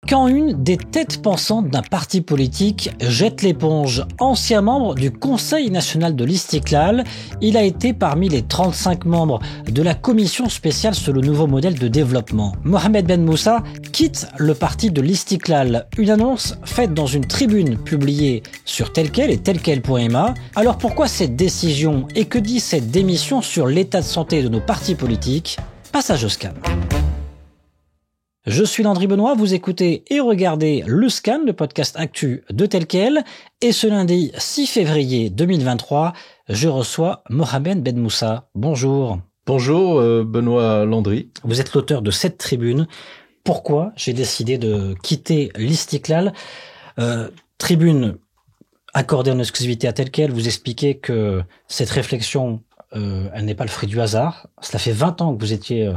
Quand une des têtes pensantes d'un parti politique jette l'éponge, ancien membre du Conseil national de l'Istiklal, il a été parmi les 35 membres de la commission spéciale sur le nouveau modèle de développement. Mohamed Ben Moussa quitte le parti de l'Istiklal, une annonce faite dans une tribune publiée sur Telquel et telquel.ma. Alors pourquoi cette décision et que dit cette démission sur l'état de santé de nos partis politiques? Passage au scan. Je suis Landry Benoît, vous écoutez et regardez Le Scan, le podcast actu de Telquel. Et ce lundi 6 février 2023, je reçois Mohamed Ben Moussa. Bonjour. Bonjour Benoît Landry. Vous êtes l'auteur de cette tribune. Pourquoi j'ai décidé de quitter l'Istiklal? Tribune accordée en exclusivité à Telquel. Vous expliquez que cette réflexion, elle n'est pas le fruit du hasard. Cela fait 20 ans que vous étiez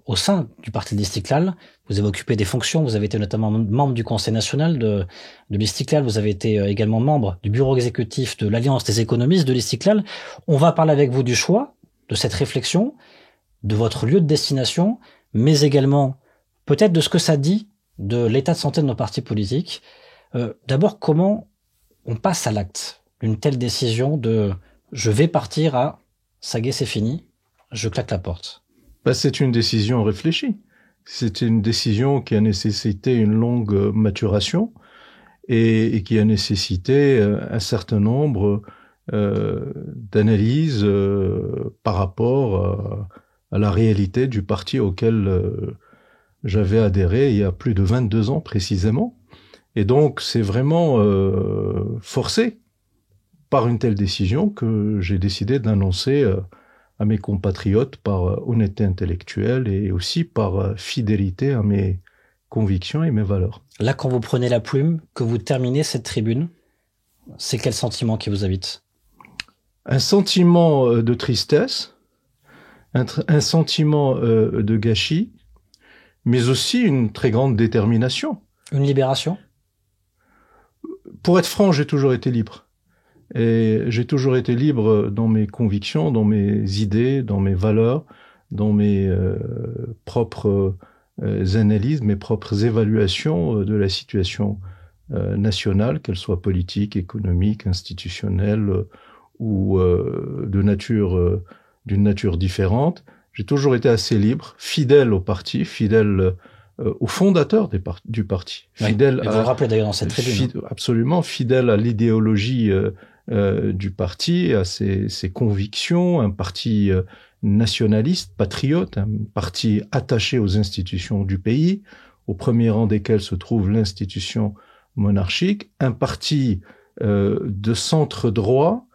au sein du parti de l'Istiklal. Vous avez occupé des fonctions, vous avez été notamment membre du Conseil national de l'Istiklal, vous avez été également membre du bureau exécutif de l'Alliance des économistes de l'Istiklal. On va parler avec vous du choix, de cette réflexion, de votre lieu de destination, mais également peut-être de ce que ça dit de l'état de santé de nos partis politiques. D'abord, comment on passe à l'acte d'une telle décision de « je vais partir » à « ça y est, c'est fini, je claque la porte ». C'est une décision réfléchie. C'est une décision qui a nécessité une longue maturation et qui a nécessité un certain nombre d'analyses par rapport à la réalité du parti auquel j'avais adhéré il y a plus de 22 ans précisément. Et donc, c'est vraiment forcé par une telle décision que j'ai décidé d'annoncer à mes compatriotes par honnêteté intellectuelle et aussi par fidélité à mes convictions et mes valeurs. Là, quand vous prenez la plume, que vous terminez cette tribune, c'est quel sentiment qui vous habite? Un sentiment de tristesse, un sentiment de gâchis, mais aussi une très grande détermination. Une libération? Pour être franc, j'ai toujours été libre. Et j'ai toujours été libre dans mes convictions, dans mes idées, dans mes valeurs, dans mes propres analyses, mes propres évaluations de la situation nationale, qu'elle soit politique, économique, institutionnelle ou d'une nature différente. J'ai toujours été assez libre, fidèle au parti, fidèle au fondateur du parti. Fidèle vous le rappelez d'ailleurs dans cette tribune. Absolument, fidèle à l'idéologie du parti, à ses convictions, un parti nationaliste, patriote, un parti attaché aux institutions du pays, au premier rang desquelles se trouve l'institution monarchique, un parti de centre droit,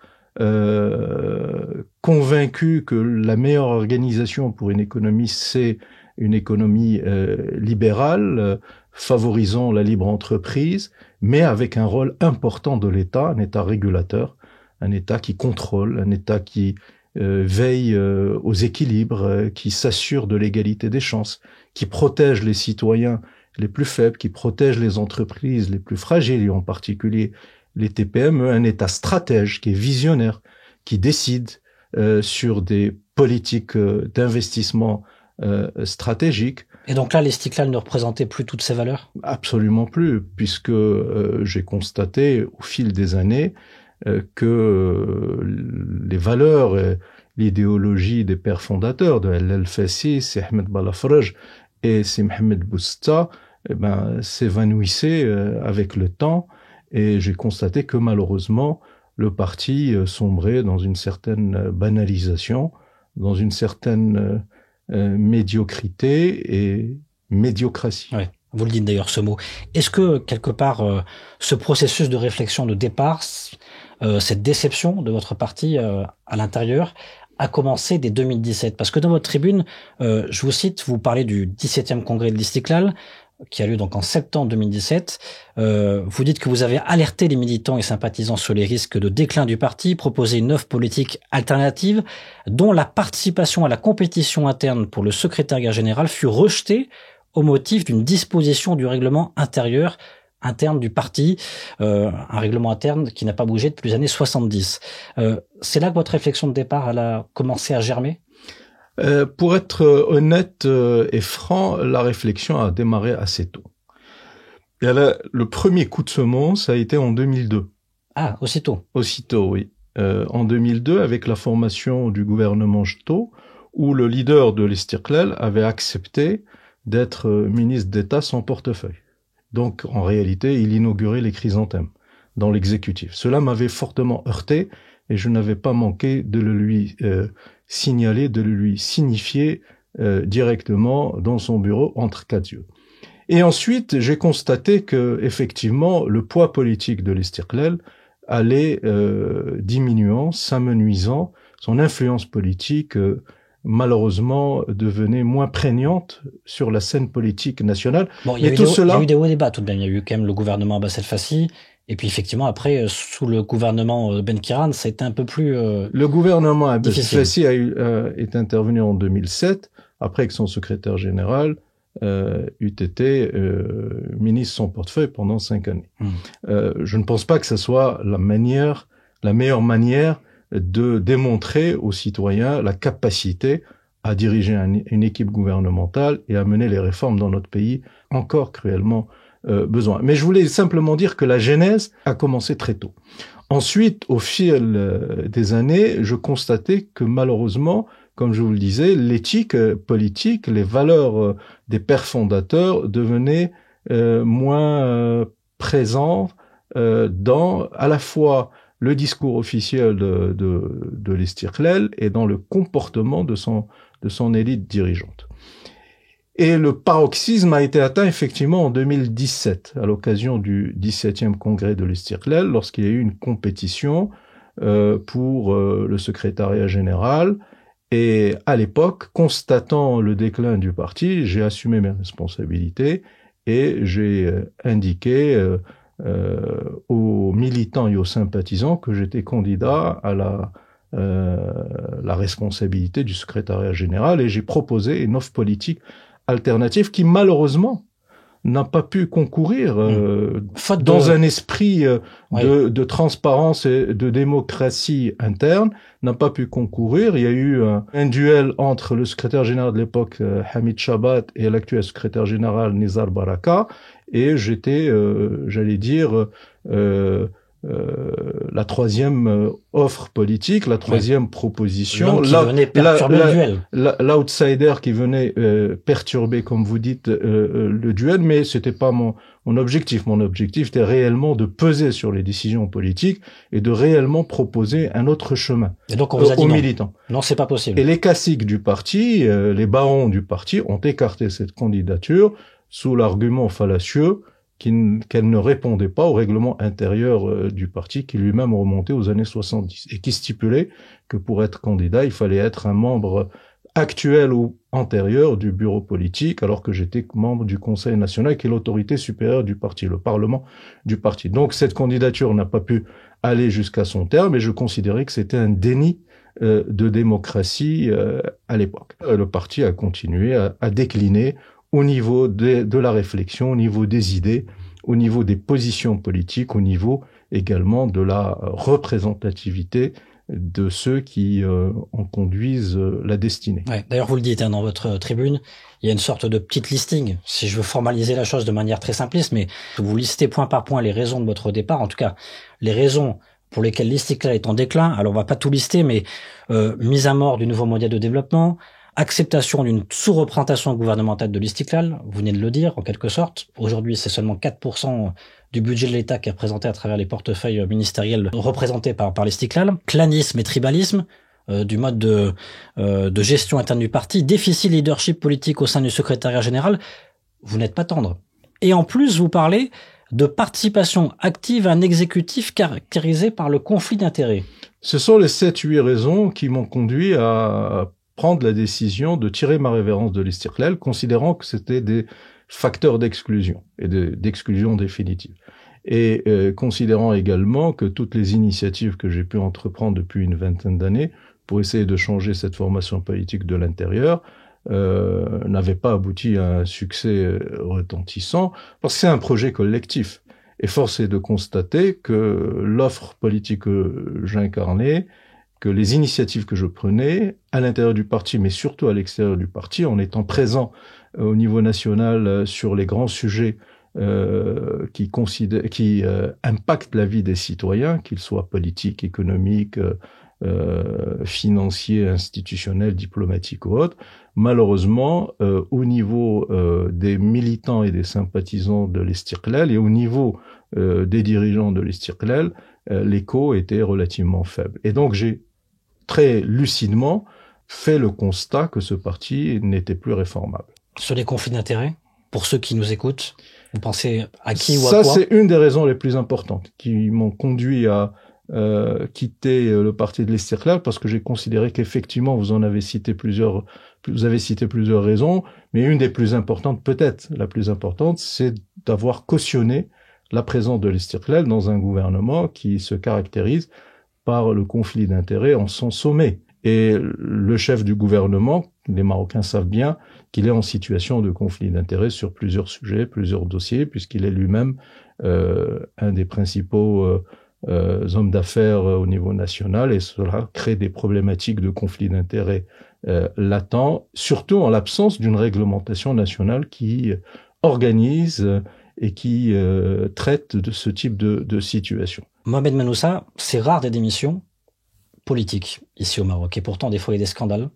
convaincu que la meilleure organisation pour une économie, c'est une économie libérale, favorisant la libre entreprise, mais avec un rôle important de l'État, un État régulateur, un État qui contrôle, un État qui veille aux équilibres, qui s'assure de l'égalité des chances, qui protège les citoyens les plus faibles, qui protège les entreprises les plus fragiles, et en particulier les TPME, un État stratège qui est visionnaire, qui décide sur des politiques d'investissement stratégiques. Et donc là, l'Istiklal ne représentait plus toutes ces valeurs? Absolument plus, puisque j'ai constaté au fil des années que les valeurs, l'idéologie des pères fondateurs de l'Al-Fassi, c'est Ahmed Balafraj et c'est Mohamed Bousta, s'évanouissaient avec le temps, et j'ai constaté que malheureusement, le parti sombrait dans une certaine banalisation, dans une certaine médiocrité et médiocratie. Ouais, vous le dites d'ailleurs ce mot. Est-ce que quelque part ce processus de réflexion de départ, cette déception de votre parti à l'intérieur a commencé dès 2017? Parce que dans votre tribune, je vous cite, vous parlez du 17e congrès de l'Istiklal qui a lieu donc en septembre 2017. Vous dites que vous avez alerté les militants et sympathisants sur les risques de déclin du parti, proposé une offre politique alternative dont la participation à la compétition interne pour le secrétariat général fut rejetée au motif d'une disposition du règlement interne du parti, un règlement interne qui n'a pas bougé depuis les années 70. C'est là que votre réflexion de départ elle a commencé à germer? Pour être honnête et franc, la réflexion a démarré assez tôt. Et là, le premier coup de semonce a été en 2002. Ah, aussitôt. Aussitôt, oui. En 2002, avec la formation du gouvernement Jto, où le leader de l'Istiqlal avait accepté d'être ministre d'État sans portefeuille. Donc, en réalité, il inaugurait les chrysanthèmes dans l'exécutif. Cela m'avait fortement heurté et je n'avais pas manqué de le lui signaler, de le lui signifier directement dans son bureau entre quatre yeux. Et ensuite, j'ai constaté que, effectivement, le poids politique de l'Istiqlal allait diminuant, s'amenuisant, son influence politique malheureusement devenait moins prégnante sur la scène politique nationale. Bon, il y a eu des hauts et des bas tout de même. Il y a eu quand même le gouvernement Abbas El-Fassi, et puis effectivement après, sous le gouvernement Ben Kiran, ça a été un peu plus le gouvernement Abbas difficile. El-Fassi est intervenu en 2007, après que son secrétaire général eût été ministre sans portefeuille pendant 5 années. Je ne pense pas que ce soit la meilleure manière de démontrer aux citoyens la capacité à diriger une équipe gouvernementale et à mener les réformes dans notre pays encore cruellement besoin. Mais je voulais simplement dire que la genèse a commencé très tôt. Ensuite, au fil des années, je constatais que malheureusement, comme je vous le disais, l'éthique politique, les valeurs des pères fondateurs devenaient moins présentes dans à la fois le discours officiel de l'Istiqlal et dans le comportement de son élite dirigeante. Et le paroxysme a été atteint effectivement en 2017, à l'occasion du 17e congrès de l'Istiqlal, lorsqu'il y a eu une compétition pour le secrétariat général. Et à l'époque, constatant le déclin du parti, j'ai assumé mes responsabilités et j'ai indiqué aux militants et aux sympathisants que j'étais candidat à la responsabilité du secrétariat général et j'ai proposé une offre politique alternative qui malheureusement n'a pas pu concourir dans un esprit de transparence et de démocratie interne, n'a pas pu concourir. Il y a eu un duel entre le secrétaire général de l'époque, Hamid Chabat, et l'actuel secrétaire général, Nizar Baraka, et j'étais, j'allais dire, la troisième offre politique, la troisième proposition. L'homme qui venait perturber le duel. L'outsider qui venait perturber, comme vous dites, le duel, mais c'était pas mon objectif. Mon objectif était réellement de peser sur les décisions politiques et de réellement proposer un autre chemin et donc on vous a dit aux non. militants. Non, c'est pas possible. Et les caciques du parti, les barons du parti ont écarté cette candidature sous l'argument fallacieux qu'elle ne répondait pas au règlement intérieur du parti qui lui-même remontait aux années 70 et qui stipulait que pour être candidat, il fallait être un membre actuel ou antérieur du bureau politique, alors que j'étais membre du Conseil national, qui est l'autorité supérieure du parti, le Parlement du parti. Donc cette candidature n'a pas pu aller jusqu'à son terme et je considérais que c'était un déni de démocratie à l'époque. Le parti a continué à décliner au niveau de la réflexion, au niveau des idées, au niveau des positions politiques, au niveau également de la représentativité de ceux qui en conduisent la destinée. Ouais, d'ailleurs, vous le dites dans votre tribune, il y a une sorte de petite listing, si je veux formaliser la chose de manière très simpliste, mais vous listez point par point les raisons de votre départ, en tout cas les raisons pour lesquelles l'Istiqlal est en déclin. Alors on va pas tout lister, mais mise à mort du nouveau modèle de développement, acceptation d'une sous-représentation gouvernementale de l'Istiqlal, vous venez de le dire en quelque sorte. Aujourd'hui, c'est seulement 4% du budget de l'État qui est représenté à travers les portefeuilles ministériels représentés par l'Istiqlal. Clanisme et tribalisme du mode de gestion interne du parti, déficit leadership politique au sein du secrétariat général. Vous n'êtes pas tendre. Et en plus, vous parlez de participation active à un exécutif caractérisé par le conflit d'intérêts. Ce sont les 7-8 raisons qui m'ont conduit à prendre la décision de tirer ma révérence de l'Istiqlal, considérant que c'était des facteurs d'exclusion et d'exclusion définitive. Et considérant également que toutes les initiatives que j'ai pu entreprendre depuis une vingtaine d'années pour essayer de changer cette formation politique de l'intérieur n'avaient pas abouti à un succès retentissant, parce que c'est un projet collectif. Et force est de constater que l'offre politique que j'incarnais, que les initiatives que je prenais à l'intérieur du parti, mais surtout à l'extérieur du parti, en étant présent au niveau national sur les grands sujets qui impactent la vie des citoyens, qu'ils soient politiques, économiques, financiers, institutionnels, diplomatiques ou autres. Malheureusement, au niveau des militants et des sympathisants de l'Istiqlal et au niveau des dirigeants de l'Istiqlal, l'écho était relativement faible. Et donc j'ai très lucidement fait le constat que ce parti n'était plus réformable. Sur les conflits d'intérêts, pour ceux qui nous écoutent, vous pensez à qui ou à quoi? Ça, c'est une des raisons les plus importantes qui m'ont conduit à quitter le parti de l'Istiqlal, parce que j'ai considéré qu'effectivement, vous avez cité plusieurs raisons, mais une des plus importantes, peut-être la plus importante, c'est d'avoir cautionné la présence de l'Istiqlal dans un gouvernement qui se caractérise par le conflit d'intérêts en son sommet. Et le chef du gouvernement, les Marocains savent bien qu'il est en situation de conflit d'intérêts sur plusieurs sujets, plusieurs dossiers, puisqu'il est lui-même un des principaux hommes d'affaires au niveau national, et cela crée des problématiques de conflit d'intérêts latents, surtout en l'absence d'une réglementation nationale qui organise et qui traite de ce type de situation. Mohamed Manoussa, c'est rare des démissions politiques ici au Maroc, et pourtant des fois il y a des scandales.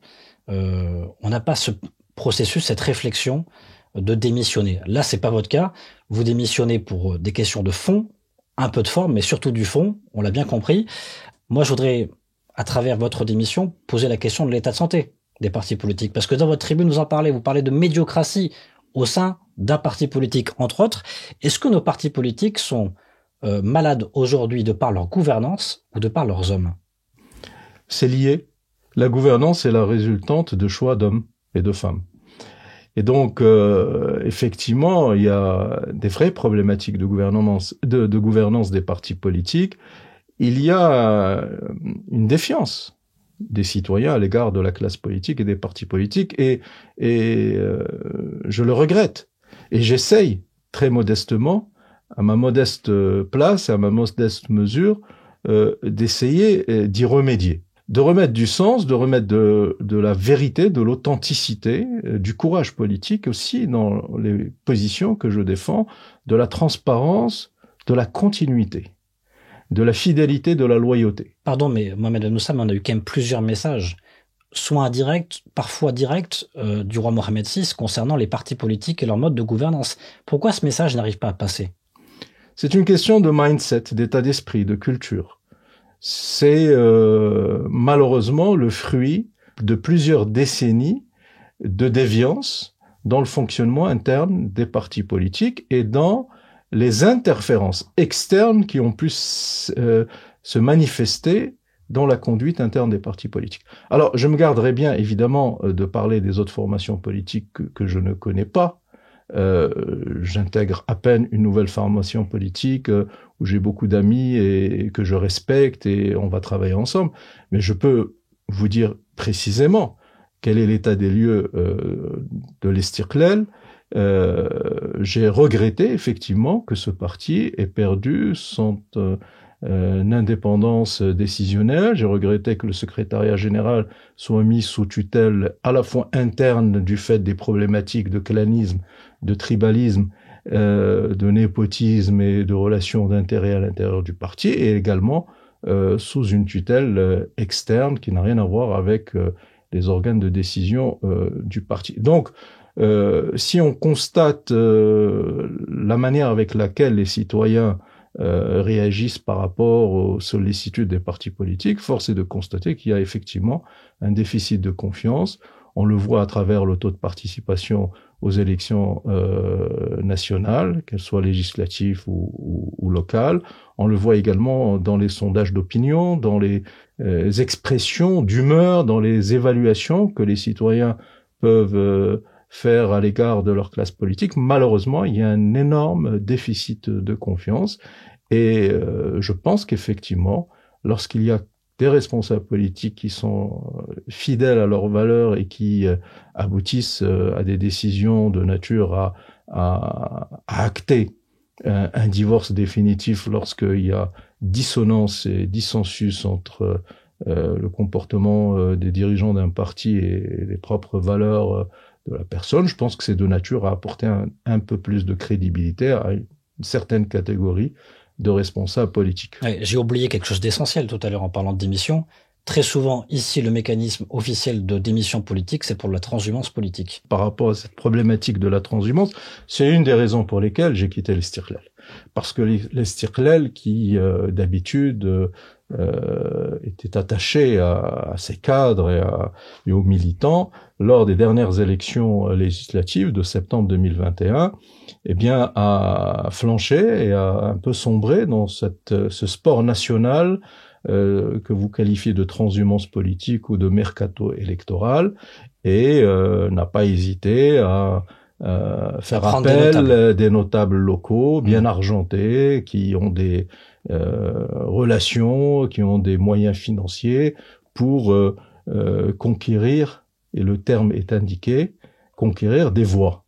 On n'a pas ce processus, cette réflexion de démissionner. Là, c'est pas votre cas. Vous démissionnez pour des questions de fond, un peu de forme, mais surtout du fond. On l'a bien compris. Moi, je voudrais, à travers votre démission, poser la question de l'état de santé des partis politiques, parce que dans votre tribune, vous parlez de médiocratie au sein d'un parti politique, entre autres. Est-ce que nos partis politiques sont malades aujourd'hui de par leur gouvernance ou de par leurs hommes? C'est lié. La gouvernance est la résultante de choix d'hommes et de femmes. Et donc, effectivement, il y a des vraies problématiques de gouvernance des partis politiques. Il y a une défiance des citoyens à l'égard de la classe politique et des partis politiques, et je le regrette. Et j'essaye, très modestement, à ma modeste place, à ma modeste mesure, d'essayer d'y remédier. De remettre du sens, de remettre de la vérité, de l'authenticité, du courage politique aussi dans les positions que je défends, de la transparence, de la continuité, de la fidélité, de la loyauté. Pardon, mais Mohamed Manoussa, on a eu quand même plusieurs messages, soit indirects, parfois directs, du roi Mohamed VI concernant les partis politiques et leur mode de gouvernance. Pourquoi ce message n'arrive pas à passer? C'est une question de mindset, d'état d'esprit, de culture. C'est malheureusement le fruit de plusieurs décennies de déviance dans le fonctionnement interne des partis politiques et dans les interférences externes qui ont pu se manifester dans la conduite interne des partis politiques. Alors, je me garderai bien, évidemment, de parler des autres formations politiques que je ne connais pas. J'intègre à peine une nouvelle formation politique où j'ai beaucoup d'amis et que je respecte et on va travailler ensemble. Mais je peux vous dire précisément quel est l'état des lieux de l'Istiqlal. J'ai regretté effectivement que ce parti ait perdu son indépendance décisionnelle. J'ai regretté que le secrétariat général soit mis sous tutelle à la fois interne du fait des problématiques de clanisme, de tribalisme, de népotisme et de relations d'intérêt à l'intérieur du parti, et également sous une tutelle externe qui n'a rien à voir avec les organes de décision du parti. Donc, si on constate la manière avec laquelle les citoyens réagissent par rapport aux sollicitudes des partis politiques, force est de constater qu'il y a effectivement un déficit de confiance. On le voit à travers le taux de participation aux élections nationales, qu'elles soient législatives ou locales. On le voit également dans les sondages d'opinion, dans les expressions d'humeur, dans les évaluations que les citoyens peuvent faire à l'égard de leur classe politique. Malheureusement, il y a un énorme déficit de confiance et je pense qu'effectivement, lorsqu'il y a des responsables politiques qui sont fidèles à leurs valeurs et qui aboutissent à des décisions de nature à acter un divorce définitif lorsqu'il y a dissonance et dissensus entre le comportement des dirigeants d'un parti et les propres valeurs la personne. Je pense que c'est de nature à apporter un peu plus de crédibilité à une certaine catégorie de responsables politiques. Ouais, j'ai oublié quelque chose d'essentiel tout à l'heure en parlant de démission. Très souvent, ici, le mécanisme officiel de démission politique, c'est pour la transhumance politique. Par rapport à cette problématique de la transhumance, c'est une des raisons pour lesquelles j'ai quitté l'Istiqlal. Parce que l'Istiqlal, qui d'habitude était attaché à ses cadres et aux militants, lors des dernières élections législatives de septembre 2021, eh bien, a flanché et a un peu sombré dans ce sport national que vous qualifiez de transhumance politique ou de mercato électoral, et n'a pas hésité à faire appel des notables locaux bien argentés, qui ont des relations, qui ont des moyens financiers pour conquérir, et le terme est indiqué, conquérir des voix.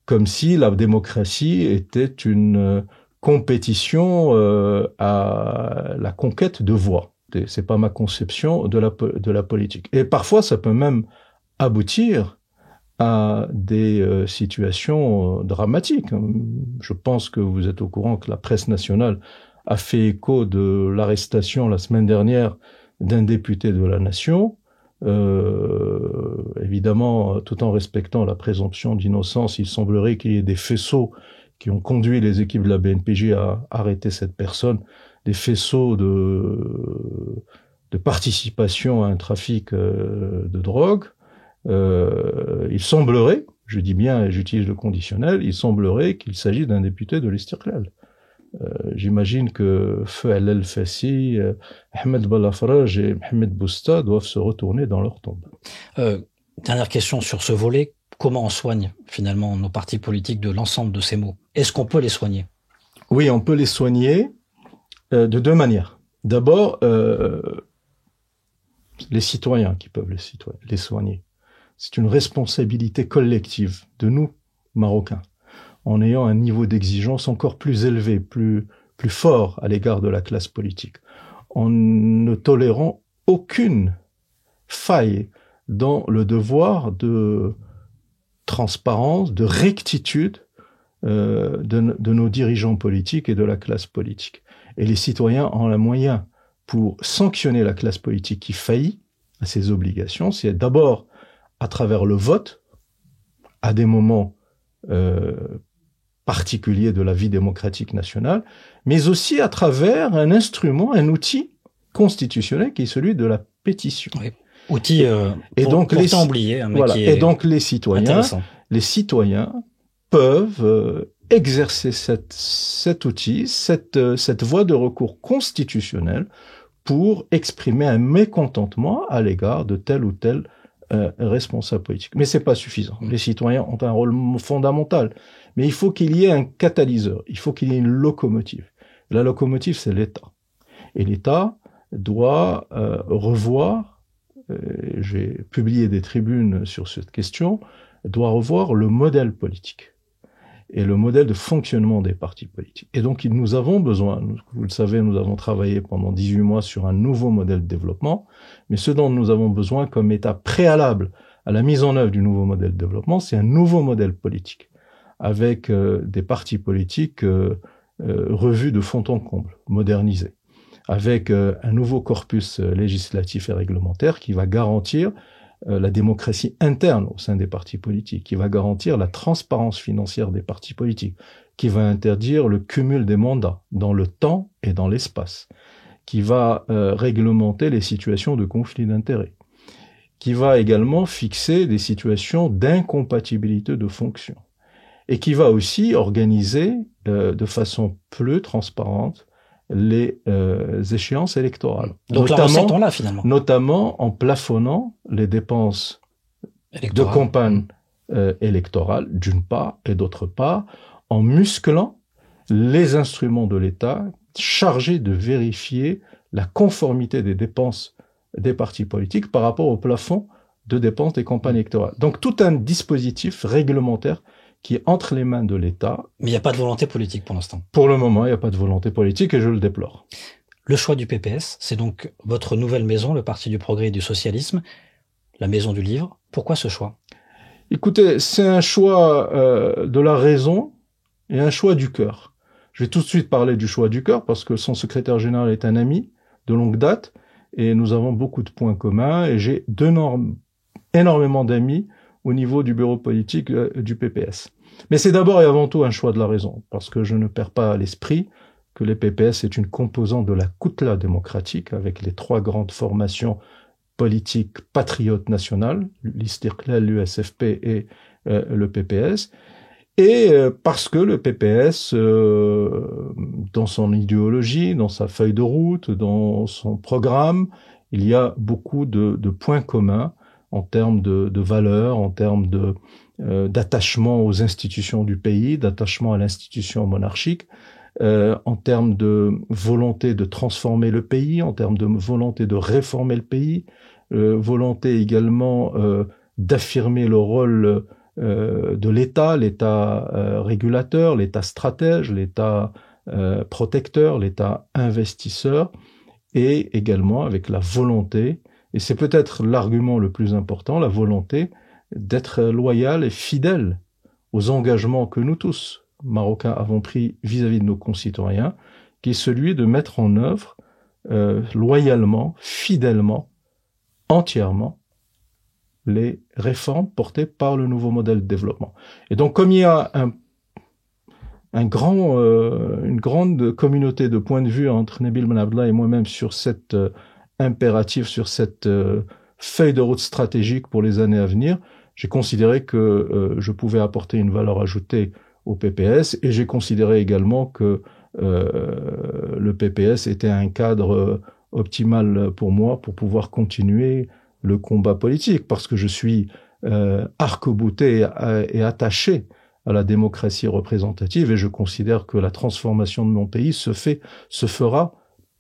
Comme si la démocratie était une compétition à la conquête de voix. C'est pas ma conception de la politique. Et parfois, ça peut même aboutir à des situations dramatiques. Je pense que vous êtes au courant que la presse nationale a fait écho de l'arrestation la semaine dernière d'un député de la nation. Évidemment, tout en respectant la présomption d'innocence, il semblerait qu'il y ait des faisceaux qui ont conduit les équipes de la BNPJ à arrêter cette personne, des faisceaux de participation à un trafic de drogue. Il semblerait, je dis bien et j'utilise le conditionnel, il semblerait qu'il s'agit d'un député de l'Istiqlal. J'imagine que Feu El Fassi, Ahmed Balafraj et Mohamed Bousta doivent se retourner dans leur tombe. Dernière question sur ce volet. Comment on soigne finalement nos partis politiques de l'ensemble de ces maux? Est-ce qu'on peut les soigner? Oui, on peut les soigner de deux manières. D'abord, les citoyens qui peuvent les soigner. C'est une responsabilité collective de nous, Marocains, en ayant un niveau d'exigence encore plus élevé, plus fort à l'égard de la classe politique, en ne tolérant aucune faille dans le devoir de transparence, de rectitude de nos dirigeants politiques et de la classe politique. Et les citoyens ont les moyens pour sanctionner la classe politique qui faillit à ses obligations, c'est d'abord à travers le vote, à des moments particuliers de la vie démocratique nationale, mais aussi à travers un instrument, un outil constitutionnel qui est celui de la pétition. Oui. Outil pourtant oublié, mais voilà. Qui est et donc les citoyens peuvent exercer cet outil, cette voie de recours constitutionnel pour exprimer un mécontentement à l'égard de tel ou tel responsable politique. Mais c'est pas suffisant. Les citoyens ont un rôle fondamental. Mais il faut qu'il y ait un catalyseur. Il faut qu'il y ait une locomotive. La locomotive, c'est l'État. Et l'État doit revoir, j'ai publié des tribunes sur cette question, doit revoir le modèle politique et le modèle de fonctionnement des partis politiques. Et donc, nous avons besoin, vous le savez, nous avons travaillé pendant 18 mois sur un nouveau modèle de développement, mais ce dont nous avons besoin comme étape préalable à la mise en œuvre du nouveau modèle de développement, c'est un nouveau modèle politique, avec des partis politiques revus de fond en comble, modernisés, avec un nouveau corpus législatif et réglementaire qui va garantir la démocratie interne au sein des partis politiques, qui va garantir la transparence financière des partis politiques, qui va interdire le cumul des mandats dans le temps et dans l'espace, qui va réglementer les situations de conflit d'intérêts, qui va également fixer des situations d'incompatibilité de fonctions, et qui va aussi organiser de façon plus transparente les échéances électorales. Donc la recette, on l'a finalement. Notamment en plafonnant les dépenses de campagne électorale, d'une part, et d'autre part, en musclant les instruments de l'État chargés de vérifier la conformité des dépenses des partis politiques par rapport au plafond de dépenses des campagnes électorales. Donc tout un dispositif réglementaire qui est entre les mains de l'État. Mais il n'y a pas de volonté politique pour l'instant. Pour le moment, il n'y a pas de volonté politique et je le déplore. Le choix du PPS, c'est donc votre nouvelle maison, le Parti du Progrès et du Socialisme, la maison du livre. Pourquoi ce choix? Écoutez, c'est un choix de la raison et un choix du cœur. Je vais tout de suite parler du choix du cœur parce que son secrétaire général est un ami de longue date et nous avons beaucoup de points communs et j'ai énormément d'amis au niveau du bureau politique du PPS. Mais c'est d'abord et avant tout un choix de la raison parce que je ne perds pas à l'esprit que les PPS est une composante de la Koutla démocratique avec les 3 grandes formations politiques patriotes nationales, l'Istiqlal, l'USFP et le PPS. Et parce que le PPS, dans son idéologie, dans sa feuille de route, dans son programme, il y a beaucoup de points communs en termes de valeurs, en termes d'attachement aux institutions du pays, d'attachement à l'institution monarchique, en termes de volonté de transformer le pays, en termes de volonté de réformer le pays, volonté également d'affirmer le rôle de l'État, l'État régulateur, l'État stratège, l'État protecteur, l'État investisseur, et également avec la volonté, et c'est peut-être l'argument le plus important, la volonté d'être loyal et fidèle aux engagements que nous tous, Marocains, avons pris vis-à-vis de nos concitoyens, qui est celui de mettre en œuvre loyalement, fidèlement, entièrement, les réformes portées par le nouveau modèle de développement. Et donc, comme il y a une grande communauté de points de vue entre Nabil Ben Abdallah et moi-même sur cet impératif, sur cette feuille de route stratégique pour les années à venir, j'ai considéré que je pouvais apporter une valeur ajoutée au PPS et j'ai considéré également que le PPS était un cadre optimal pour moi pour pouvoir continuer le combat politique, parce que je suis arc-bouté et attaché à la démocratie représentative et je considère que la transformation de mon pays se fera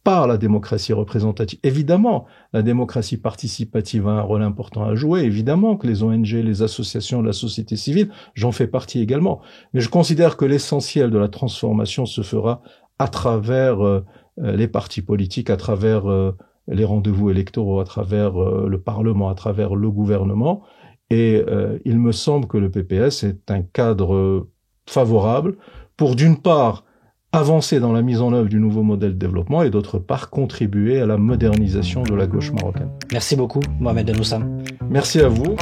par la démocratie représentative. Évidemment, la démocratie participative a un rôle important à jouer, évidemment que les ONG, les associations de la société civile, j'en fais partie également. Mais je considère que l'essentiel de la transformation se fera à travers les partis politiques, à travers les rendez-vous électoraux, à travers le Parlement, à travers le gouvernement. Et il me semble que le PPS est un cadre favorable pour, d'une part, avancer dans la mise en œuvre du nouveau modèle de développement et d'autre part, contribuer à la modernisation de la gauche marocaine. Merci beaucoup, Mohamed Ben Oussam. Merci à vous.